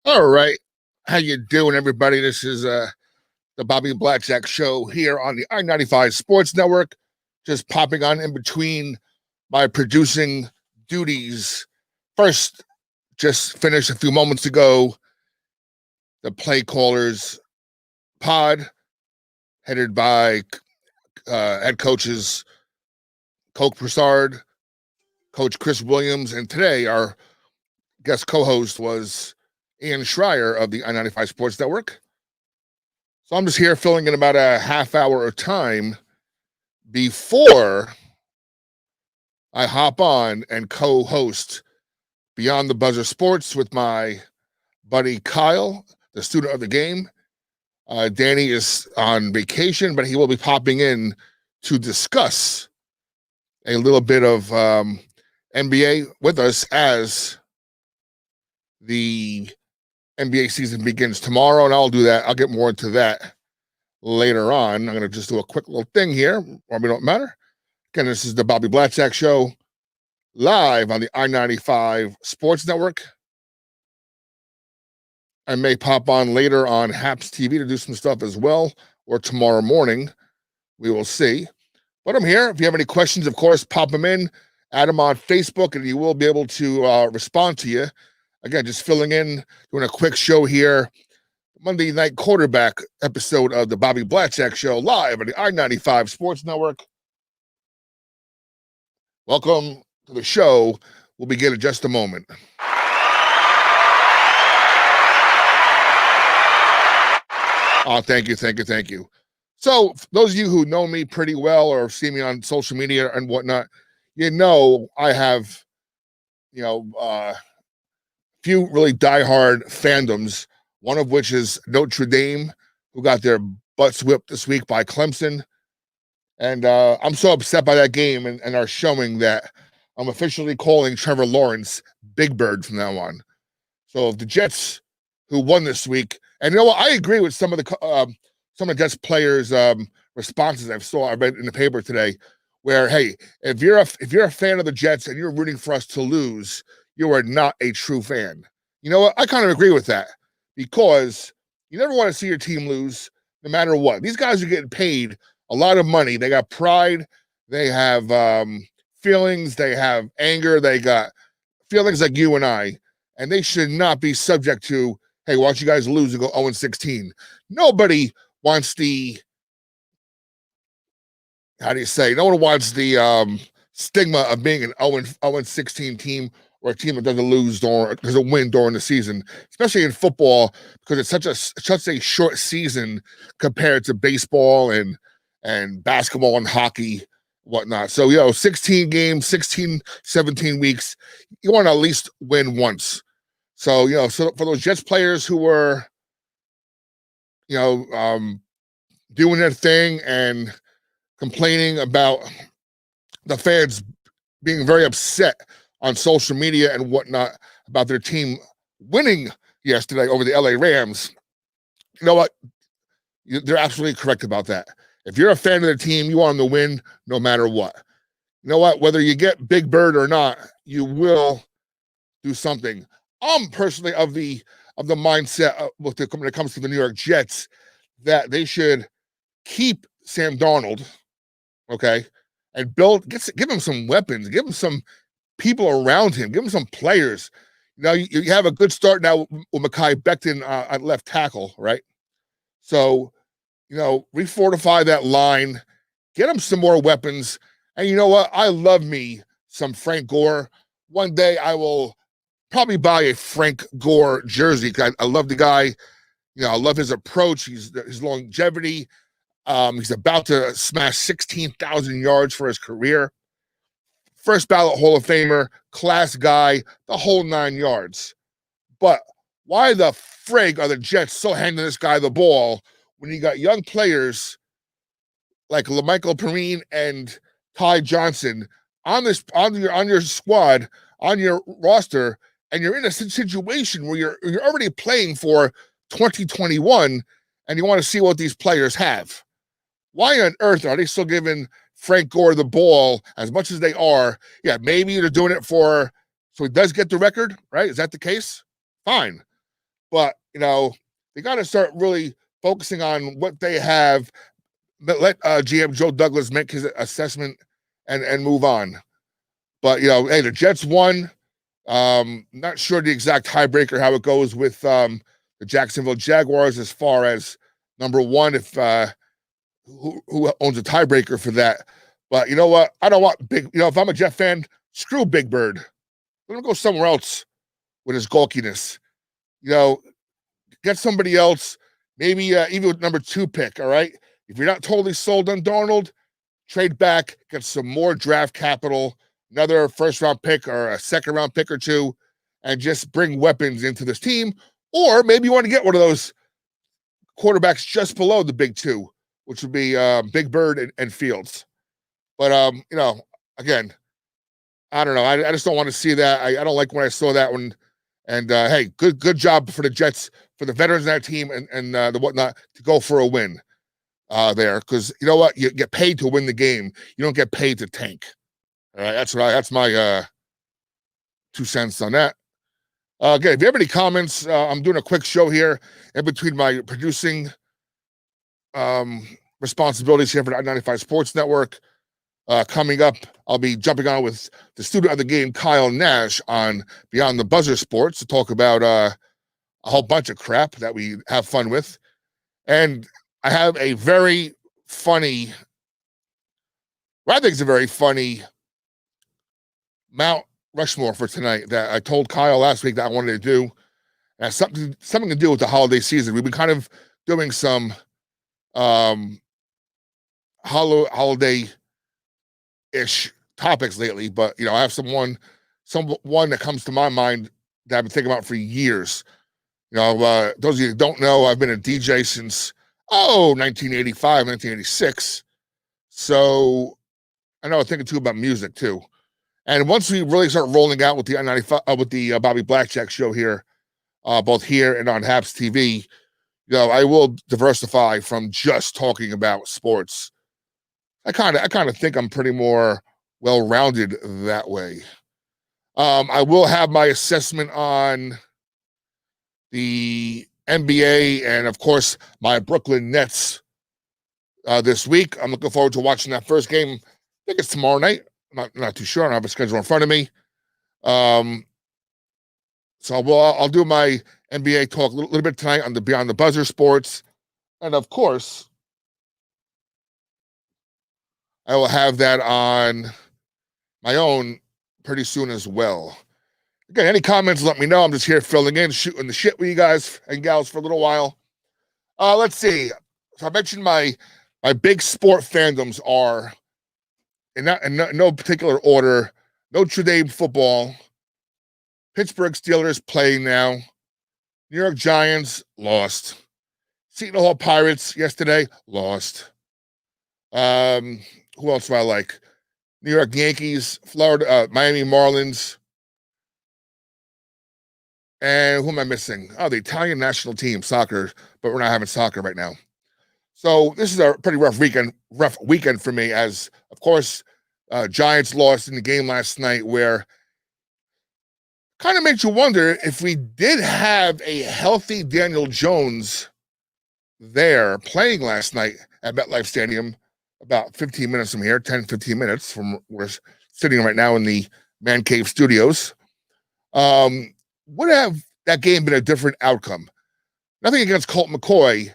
All right. How you doing, everybody? This is the Bobby Blackjack show here on the I-95 Sports Network. Just popping on in between my producing duties. First, just finished a few moments ago the Play Callers pod, headed by head coaches Coke Broussard, Coach Chris Williams, and today our guest co-host was Ian Schreier of the I-95 Sports Network. So I'm just here filling in about a half hour of time before I hop on and co-host Beyond the Buzzer Sports with my buddy Kyle, the student of the game. Danny is on vacation, but he will be popping in to discuss a little bit of NBA with us as the NBA season begins tomorrow, and I'll do that. I'll get more into that later on. I'm going to just do a quick little thing here. Probably don't matter. Again, this is the Bobby Blackjack Show live on the I-95 Sports Network. I may pop on later on Haps TV to do some stuff as well, or tomorrow morning. We will see. But I'm here. If you have any questions, of course, pop them in, add them on Facebook, and you will be able to respond to you. Again, just filling in, doing a quick show here. Monday night quarterback episode of the Bobby Blackjack Show live on the I-95 Sports Network. Welcome to the show. We'll begin in just a moment. Oh, thank you. So, those of you who know me pretty well or see me on social media and whatnot, I have, few really diehard fandoms, one of which is Notre Dame, who got their butts whipped this week by Clemson. And I'm so upset by that game and our showing that I'm officially calling Trevor Lawrence Big Bird from now on. So the Jets, who won this week, and I agree with some of the Jets players' responses I read in the paper today, where hey, if you're a fan of the Jets and you're rooting for us to lose, you are not a true fan. You know what? I kind of agree with that because you never want to see your team lose, no matter what. These guys are getting paid a lot of money. They got pride. They have feelings. They have anger. They got feelings like you and I, and they should not be subject to, hey, watch you guys lose and go 0-16. Nobody wants no one wants the stigma of being an 0-16 team or a team that doesn't win during the season, especially in football, because it's such a short season compared to baseball and basketball and hockey, whatnot. So, 16 games, 16, 17 weeks, you want to at least win once. So, so for those Jets players who were, doing their thing and complaining about the fans being very upset on social media and whatnot about their team winning yesterday over the LA Rams, you know what? They're absolutely correct about that. If you're a fan of the team, you want them to win no matter what. You know what? Whether you get Big Bird or not, you will do something. I'm personally of the mindset when it comes to the New York Jets that they should keep Sam Darnold, okay, and give him some weapons, give him some people around him, give him some players. You have a good start now with Mekhi Becton at left tackle, right? So, refortify that line, get him some more weapons. And you know what? I love me some Frank Gore. One day I will probably buy a Frank Gore jersey. I love the guy. I love his approach. His longevity. He's about to smash 16,000 yards for his career. First ballot Hall of Famer, class guy, the whole 9 yards. But why the frig are the Jets so handing this guy the ball when you got young players like LaMichael Perine and Ty Johnson on your squad, on your roster, and you're in a situation where you're already playing for 2021 and you want to see what these players have? Why on earth are they still giving Frank Gore the ball as much as they are? Yeah, maybe they're doing it so he does get the record, right? Is that the case? Fine. but they got to start really focusing on what they have. Let GM Joe Douglas make his assessment and move on. But hey, the Jets won. Not sure the exact tiebreaker how it goes with the Jacksonville Jaguars as far as number one, if who owns a tiebreaker for that. But you know what? I don't want big. If I'm a Jet fan, screw Big Bird. Let him go somewhere else with his gawkiness. Get somebody else. Maybe even with number 2 pick. All right. If you're not totally sold on Darnold, trade back, get some more draft capital, another first-round pick or a second-round pick or 2, and just bring weapons into this team. Or maybe you want to get one of those quarterbacks just below the big 2, which would be Big Bird and Fields. But, again, I don't know. I just don't want to see that. I don't like when I saw that one. And, hey, good job for the Jets, for the veterans in that team and the whatnot to go for a win there. Because you know what? You get paid to win the game. You don't get paid to tank. All right, that's my 2 cents on that. Again, if you have any comments, I'm doing a quick show here in between my producing responsibilities here for the 95 Sports Network. Coming up, I'll be jumping on with the student of the game, Kyle Nash, on Beyond the Buzzer Sports to talk about a whole bunch of crap that we have fun with. And I have a very funny, I think it's a very funny Mount Rushmore for tonight that I told Kyle last week that I wanted to do. And it's something to do with the holiday season. We've been kind of doing some holiday-ish topics lately, but I have someone that comes to my mind that I've been thinking about for years. Those of you that don't know, I've been a DJ since 1985, 1986. So I know I'm thinking too about music too. And once we really start rolling out with the I-95, with the Bobby Blackjack show here, both here and on Habs TV, I will diversify from just talking about sports. I kind of think I'm pretty more well-rounded that way. I will have my assessment on the NBA and, of course, my Brooklyn Nets this week. I'm looking forward to watching that first game. I think it's tomorrow night. I'm not too sure. I don't have a schedule in front of me. So I'll do my NBA talk a little bit tonight on the Beyond the Buzzer Sports. And, of course, I will have that on my own pretty soon as well. Again, any comments, let me know. I'm just here filling in, shooting the shit with you guys and gals for a little while. Let's see. So I mentioned my big sport fandoms are, in no particular order, Notre Dame football, Pittsburgh Steelers playing now, New York Giants lost, Seton Hall Pirates yesterday lost. Who else do I like? New York Yankees, Florida, Miami Marlins, and who am I missing? Oh, the Italian national team, soccer, but we're not having soccer right now. So this is a pretty rough weekend for me, as, of course, Giants lost in the game last night, where kind of makes you wonder if we did have a healthy Daniel Jones there playing last night at MetLife Stadium, about 15 minutes from here, 10, 15 minutes from where we're sitting right now in the Man Cave Studios. Would have that game been a different outcome? Nothing against Colt McCoy,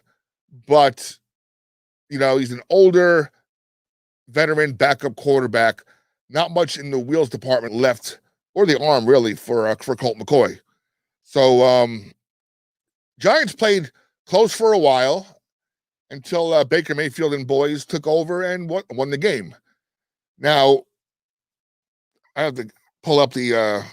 but, he's an older veteran backup quarterback, not much in the wheels department left, or the arm really, for Colt McCoy. So Giants played close for a while until Baker Mayfield and boys took over and won the game. Now, I have to pull up the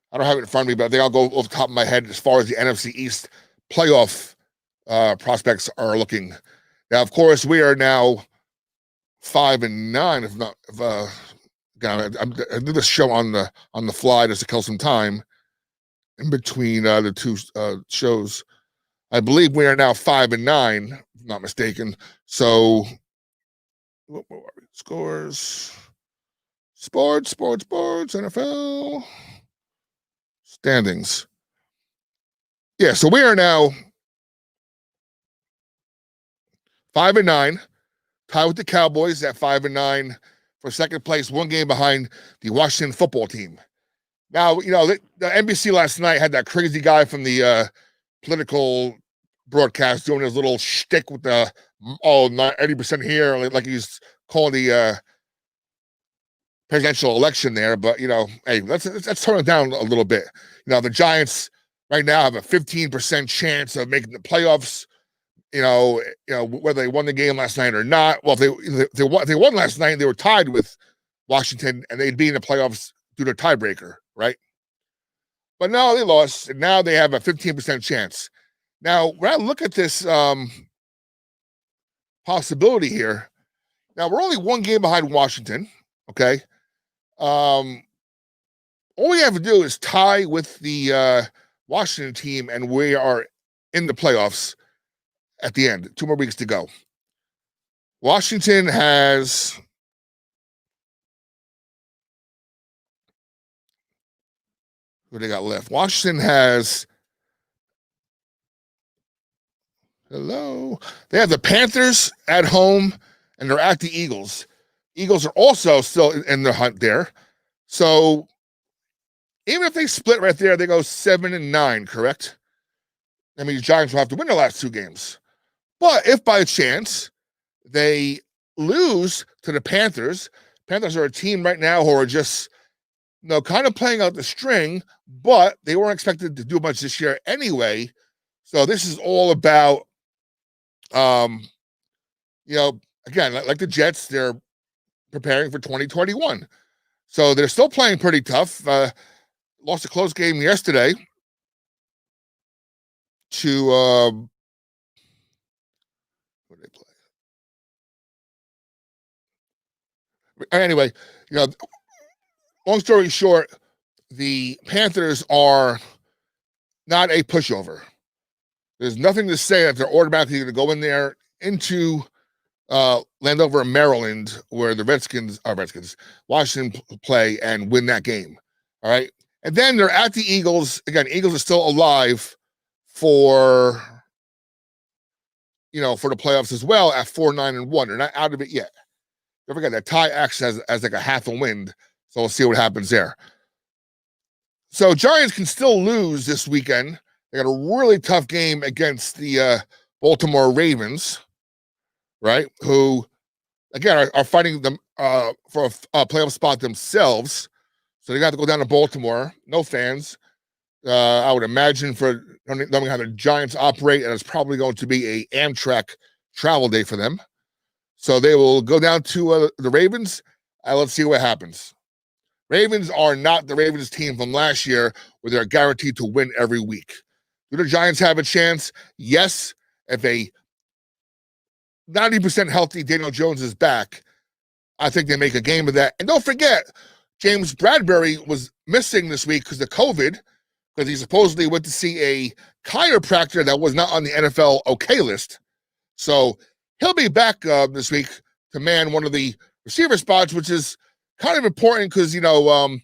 I don't have it in front of me, but I think I'll go off the top of my head as far as the NFC East playoff prospects are looking. Now, of course, we are now 5-9. If not, I did this show on the fly just to kill some time in between the two shows. I believe we are now 5-9, if I'm not mistaken. So, what are we? Scores, sports, NFL. standings. Yeah, so we are now 5-9, tied with the Cowboys at 5-9 for second place, one game behind the Washington football team. Now, you know, the NBC last night had that crazy guy from the political broadcast doing his little shtick with the 80% here, like he's calling the presidential election there. But you know, hey, let's tone it down a little bit. You know, the Giants right now have a 15% chance of making the playoffs. You know whether they won the game last night or not. Well, if they won last night, they were tied with Washington, and they'd be in the playoffs due to a tiebreaker, right? But no, they lost, and now they have a 15% chance. Now, when I look at this possibility here, now we're only one game behind Washington, okay? All we have to do is tie with the Washington team, and we are in the playoffs at the end. 2 more weeks to go. Washington has who they got left? Washington has they have the Panthers at home, and they're at the Eagles. Eagles are also still in the hunt there. So even if they split right there, they go 7-9, correct? That means Giants will have to win the last 2 games. But if by chance they lose to the Panthers are a team right now who are just, you know, kind of playing out the string, but they weren't expected to do much this year anyway. So this is all about, you know, again, like the Jets, they're preparing for 2021. So they're still playing pretty tough. Lost a close game yesterday to what did they play? Anyway, you know, long story short, the Panthers are not a pushover. There's nothing to say that they're automatically going to go in there into Landover, Maryland, where the Washington play and win that game. All right. And then they're at the Eagles. Again, Eagles are still alive for, you know, for the playoffs as well at 4-9-1. They're not out of it yet. Don't forget that tie acts as like a half a win. So we'll see what happens there. So Giants can still lose this weekend. They got a really tough game against the Baltimore Ravens, right? Who, again, are fighting them for a playoff spot themselves. So they got to go down to Baltimore. No fans. I would imagine for knowing how the Giants operate, and it's probably going to be a Amtrak travel day for them. So they will go down to the Ravens. Let's see what happens. Ravens are not the Ravens team from last year where they're guaranteed to win every week. Do the Giants have a chance? Yes. If a 90% healthy Daniel Jones is back, I think they make a game of that. And don't forget, James Bradbury was missing this week because of COVID, because he supposedly went to see a chiropractor that was not on the NFL okay list. So he'll be back this week to man one of the receiver spots, which is kind of important because, you know,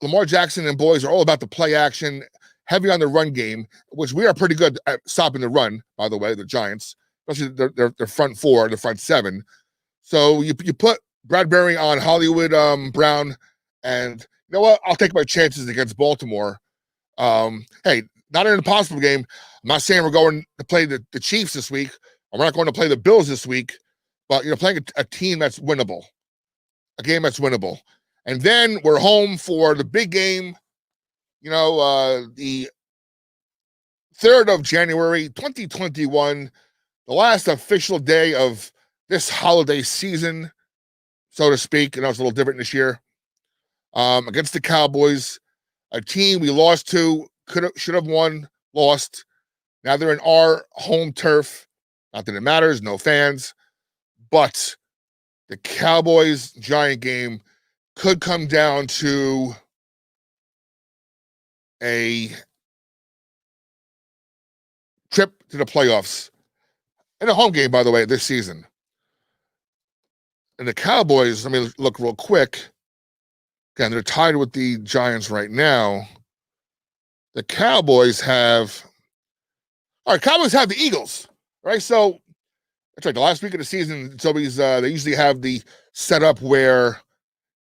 Lamar Jackson and boys are all about the play action, heavy on the run game, which we are pretty good at stopping the run, by the way, the Giants, especially their front 4, the front 7. So you put Bradbury on Hollywood Brown, and you know what? I'll take my chances against Baltimore. Hey, not an impossible game. I'm not saying we're going to play the Chiefs this week, or we're not going to play the Bills this week, but, you know, playing a team that's winnable, a game that's winnable. And then we're home for the big game, you know, the 3rd of January, 2021, the last official day of this holiday season, so to speak. You know, it's a little different this year. Against the Cowboys, a team we lost to, should have won, lost. Now they're in our home turf. Not that it matters, no fans. But the Cowboys-Giant game could come down to a trip to the playoffs. And a home game, by the way, this season. And the Cowboys, let me look real quick. Again, they're tied with the Giants right now. the Cowboys have. All right, Cowboys have the Eagles, right? So that's right. The last week of the season, it's always they usually have the setup where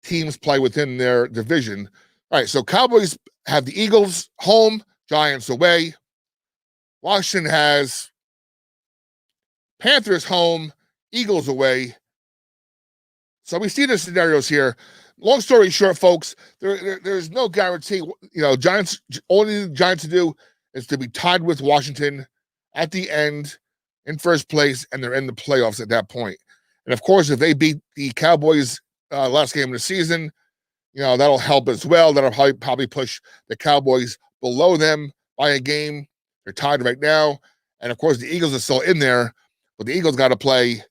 teams play within their division. All right, so Cowboys have the Eagles home, Giants away. Washington has Panthers home, Eagles away. So we see the scenarios here. Long story short, folks, there's no guarantee. Giants, all the Giants to do is to be tied with Washington at the end in first place, and they're in the playoffs at that point. And of course, if they beat the Cowboys last game of the season, that'll help as well. That'll probably push the Cowboys below them by a game. They're tied right now. And of course, the Eagles are still in there, but the Eagles got to play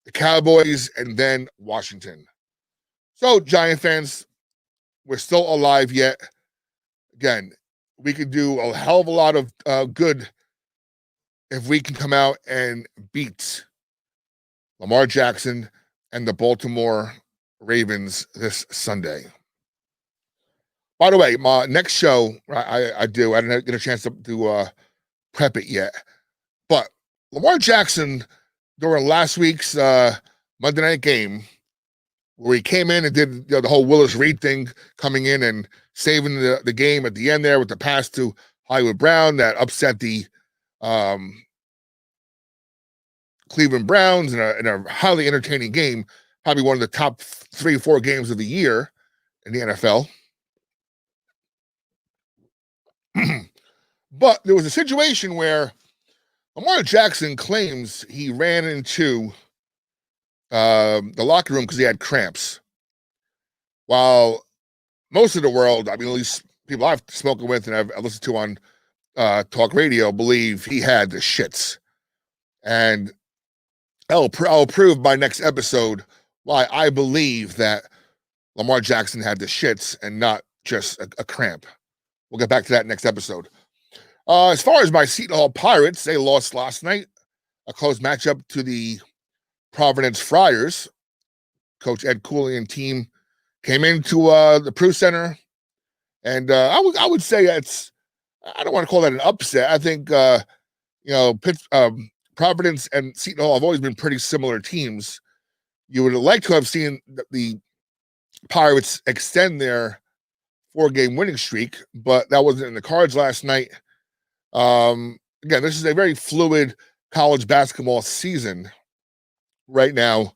the Cowboys and then Washington. So, Giant fans, we're still alive yet. Again, we could do a hell of a lot of good if we can come out and beat Lamar Jackson and the Baltimore Ravens this Sunday. By the way, my next show, I didn't get a chance to prep it yet, but Lamar Jackson during last week's Monday night game, where he came in and did the whole Willis Reed thing, coming in and saving the game at the end there with the pass to Hollywood Brown that upset the Cleveland Browns in a highly entertaining game, probably one of the top 3 or 4 games of the year in the NFL. But there was a situation where Lamar Jackson claims he ran into the locker room because he had cramps. While most of the world, I mean, at least people I've spoken with and I've listened to on talk radio, believe he had the shits. And I'll prove by next episode why I believe that Lamar Jackson had the shits and not just a cramp. We'll get back to that next episode. As far as my Seton Hall Pirates, they lost last night. A close matchup to the Providence Friars. Coach Ed Cooley and team came into the Prue Center, and I would say I don't want to call that an upset. I think Providence and Seton Hall have always been pretty similar teams. You would like to have seen the Pirates extend their 4-game winning streak, but that wasn't in the cards last night. Again, this is a very fluid college basketball season right now,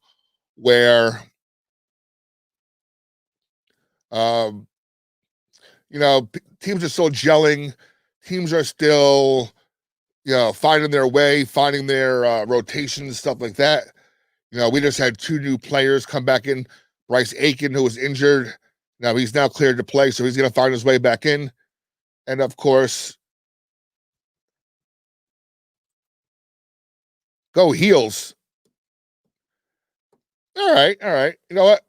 where teams are still gelling, teams are still finding their way, finding their rotations, stuff like that. We just had 2 new players come back in. Bryce Aiken, who was injured, now he's now cleared to play, so he's going to find his way back in. And of course, go Heels. All right. You know what,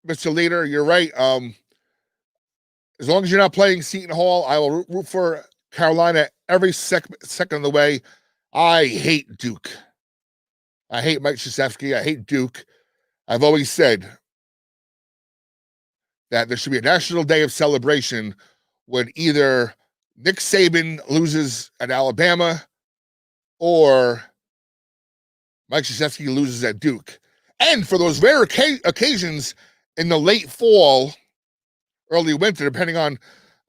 Mr. Leader, you're right. As long as you're not playing Seton Hall, I will root for Carolina every second of the way. I hate Duke. I hate Mike Krzyzewski. I hate Duke. I've always said that there should be a national day of celebration when either Nick Saban loses at Alabama or Mike Krzyzewski loses at Duke. And for those rare occasions in the late fall, early winter, depending on,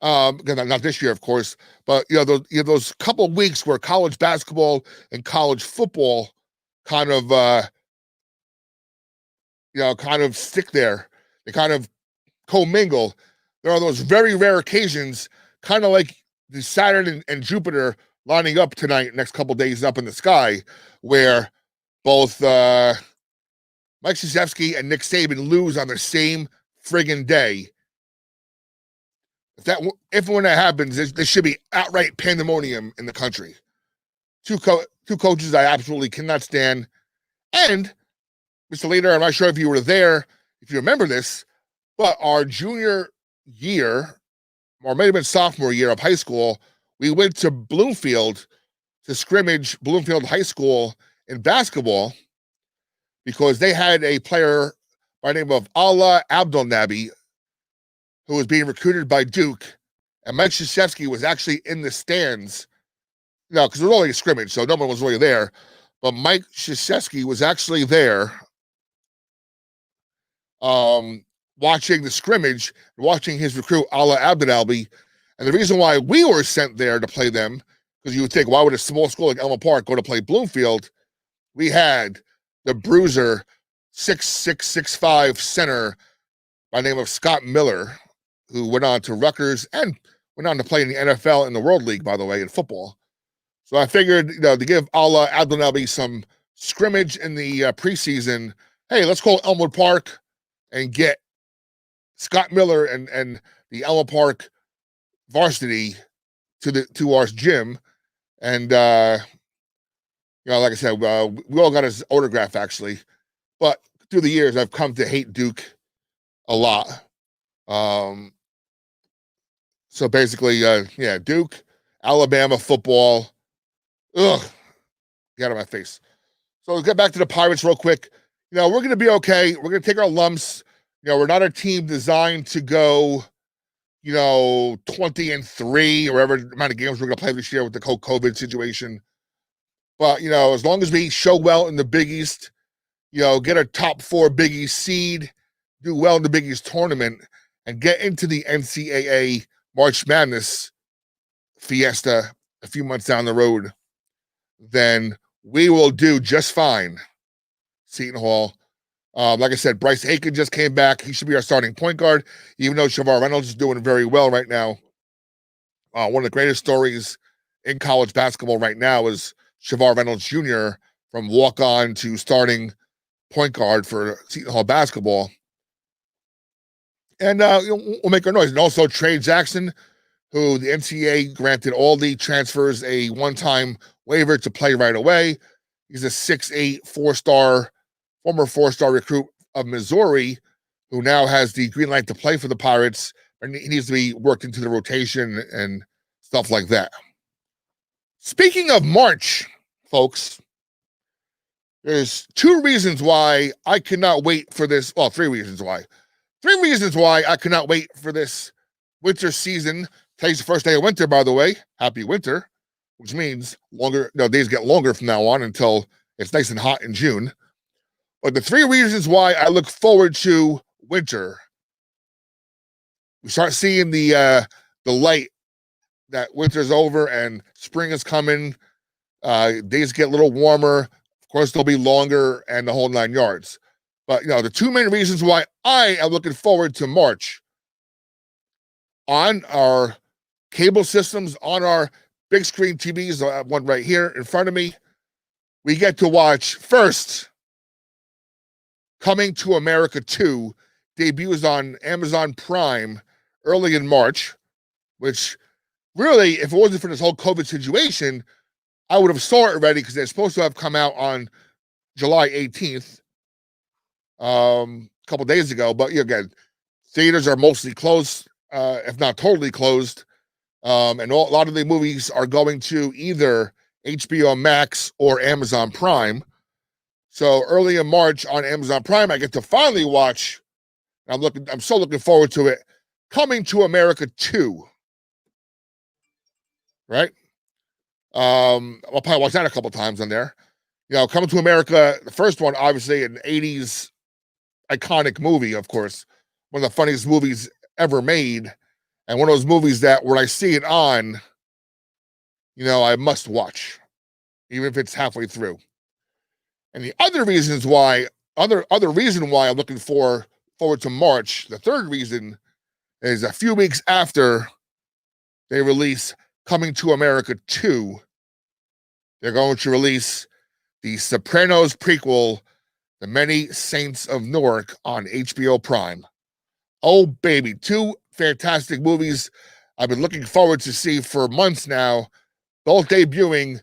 not this year, of course, but those couple of weeks where college basketball and college football kind of stick there. They kind of commingle. There are those very rare occasions, kind of like the Saturn and Jupiter lining up tonight, next couple days up in the sky, where both Mike Krzyzewski and Nick Saban lose on the same friggin' day. If when that happens, there should be outright pandemonium in the country. Two coaches I absolutely cannot stand. And, Mr. Leader, I'm not sure if you were there, if you remember this, but our junior year, or maybe been sophomore year of high school, we went to Bloomfield to scrimmage Bloomfield High School in basketball because they had a player by the name of Allah Abdelnabi who was being recruited by Duke, And Mike Krzyzewski was actually in the stands. No, because it was only a scrimmage, so no one was really there. But Mike Krzyzewski was actually there watching the scrimmage, watching his recruit, Ala Abdelalbi. And the reason why we were sent there to play them, because you would think, why would a small school like Elma Park go to play Bloomfield? We had the bruiser 6'6", 6'5" center by the name of Scott Miller, who went on to Rutgers and went on to play in the NFL and the World League, by the way, in football. So I figured, to give Ala Abdelnabi some scrimmage in the preseason, hey, let's call Elmwood Park and get Scott Miller and the Elmwood Park varsity to our gym. And, like I said, we all got his autograph, actually. But through the years, I've come to hate Duke a lot. So basically, Duke, Alabama football. Ugh, get out of my face. So let's get back to the Pirates real quick. We're going to be okay. We're going to take our lumps. We're not a team designed to go, 20-3 or whatever amount of games we're going to play this year with the COVID situation. But, as long as we show well in the Big East, get a top 4 Big East seed, do well in the Big East tournament, and get into the NCAA March Madness fiesta a few months down the road, then we will do just fine. Seton Hall. Like I said, Bryce Aiken just came back. He should be our starting point guard, even though Shavar Reynolds is doing very well right now. One of the greatest stories in college basketball right now is Shavar Reynolds Jr. from walk-on to starting point guard for Seton Hall basketball. And we'll make our noise. And also Trey Jackson, who the NCAA granted all the transfers a one-time waiver to play right away. He's a 6'8", former four-star recruit of Missouri, who now has the green light to play for the Pirates, and he needs to be worked into the rotation and stuff like that. Speaking of March, folks, there's 2 reasons why I cannot wait for this. Well, 3 reasons why. 3 reasons why I cannot wait for this winter season. Today's the first day of winter, by the way. Happy winter, which means days get longer from now on until it's nice and hot in June. But the 3 reasons why I look forward to winter. We start seeing the light that winter's over and spring is coming. Days get a little warmer. Of course, they'll be longer and the whole 9 yards. But, the 2 main reasons why I am looking forward to March on our cable systems, on our big screen TVs, one right here in front of me, we get to watch first Coming to America 2 debuts on Amazon Prime early in March, which really, if it wasn't for this whole COVID situation, I would have saw it already because they're supposed to have come out on July 18th, a couple days ago. But again, theaters are mostly closed, if not totally closed. And a lot of the movies are going to either HBO Max or Amazon Prime. So early in March on Amazon Prime, I get to finally watch. I'm so looking forward to it. Coming to America 2. Right? I'll probably watch that a couple times on there. Coming to America, the first one, obviously an 80s iconic movie, of course. One of the funniest movies ever made. And one of those movies that when I see it on, I must watch, even if it's halfway through. And the other reasons why, other reason why I'm looking forward to March, the third reason is a few weeks after they release Coming to America 2, they're going to release the Sopranos prequel, The Many Saints of Newark, on HBO Prime. Oh, baby. 2 fantastic movies I've been looking forward to see for months now, both debuting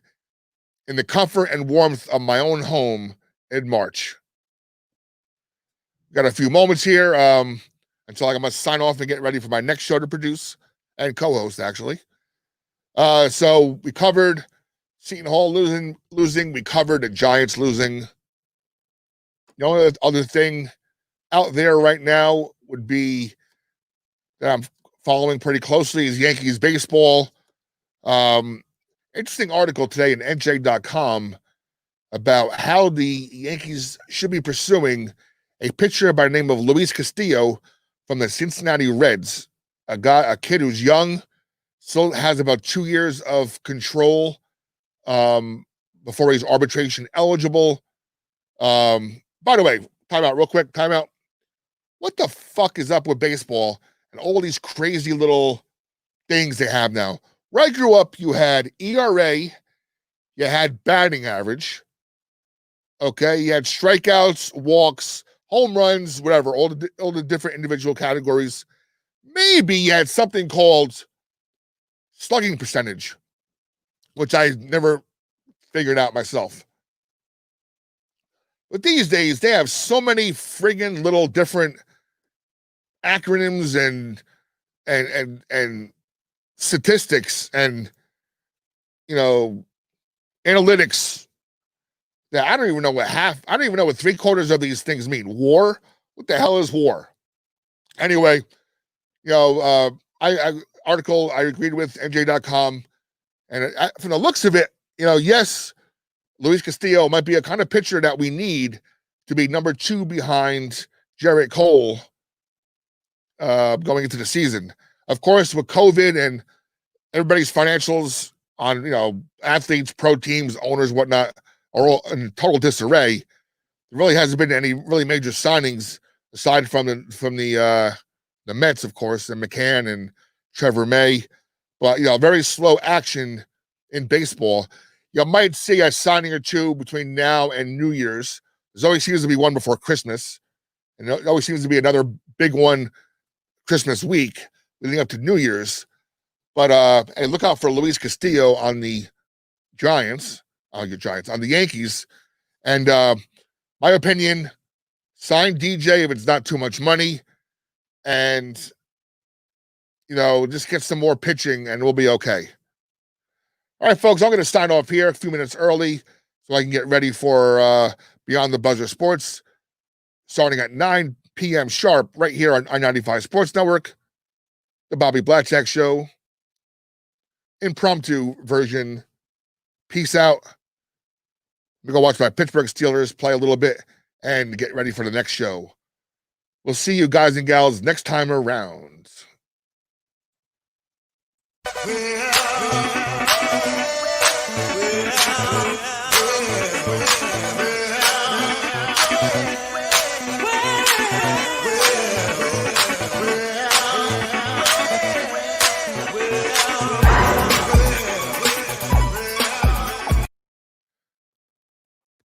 in the comfort and warmth of my own home in March. Got a few moments here until I must sign off and get ready for my next show to produce and co-host, actually. So we covered Seton Hall losing. We covered the Giants losing. The only other thing out there right now would be that I'm following pretty closely is Yankees baseball. Interesting article today in NJ.com about how the Yankees should be pursuing a pitcher by the name of Luis Castillo from the Cincinnati Reds, a kid who's young, still has about 2 years of control before he's arbitration eligible. By the way, timeout real quick, timeout. What the fuck is up with baseball and all these crazy little things they have now? Where I grew up, you had ERA, you had batting average, okay, you had strikeouts, walks, home runs, whatever, all the different individual categories. Maybe you had something called slugging percentage, which I never figured out myself. But these days, they have so many friggin' little different acronyms and statistics and, you know, analytics that I don't even know I don't even know what 3/4 of these things mean. War? What the hell is war? Anyway, you know, article I agreed with NJ.com, and from the looks of it, you know, yes, Luis Castillo might be a kind of pitcher that we need to be number 2 behind Jarrett Cole going into the season. Of course, with COVID and everybody's financials on, you know, athletes, pro teams, owners, whatnot, are all in total disarray. There really hasn't been any really major signings aside from the Mets, of course, and McCann and Trevor May. But, you know, very slow action in baseball. You might see a signing or two between now and New Year's. There's always seems to be one before Christmas, and there always seems to be another big one Christmas week leading up to New Year's. But hey, look out for Luis Castillo on the Giants, on the Yankees. And my opinion, sign DJ if it's not too much money, and, you know, just get some more pitching and we'll be okay. All right, folks, I'm going to sign off here a few minutes early so I can get ready for Beyond the Buzzer Sports, starting at 9 p.m. sharp right here on I-95 Sports Network, the Bobby Blackjack Show, impromptu version. Peace out. I'm going to go watch my Pittsburgh Steelers play a little bit and get ready for the next show. We'll see you guys and gals next time around.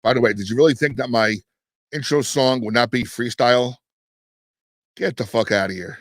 By the way, did you really think that my intro song would not be freestyle? Get the fuck out of here.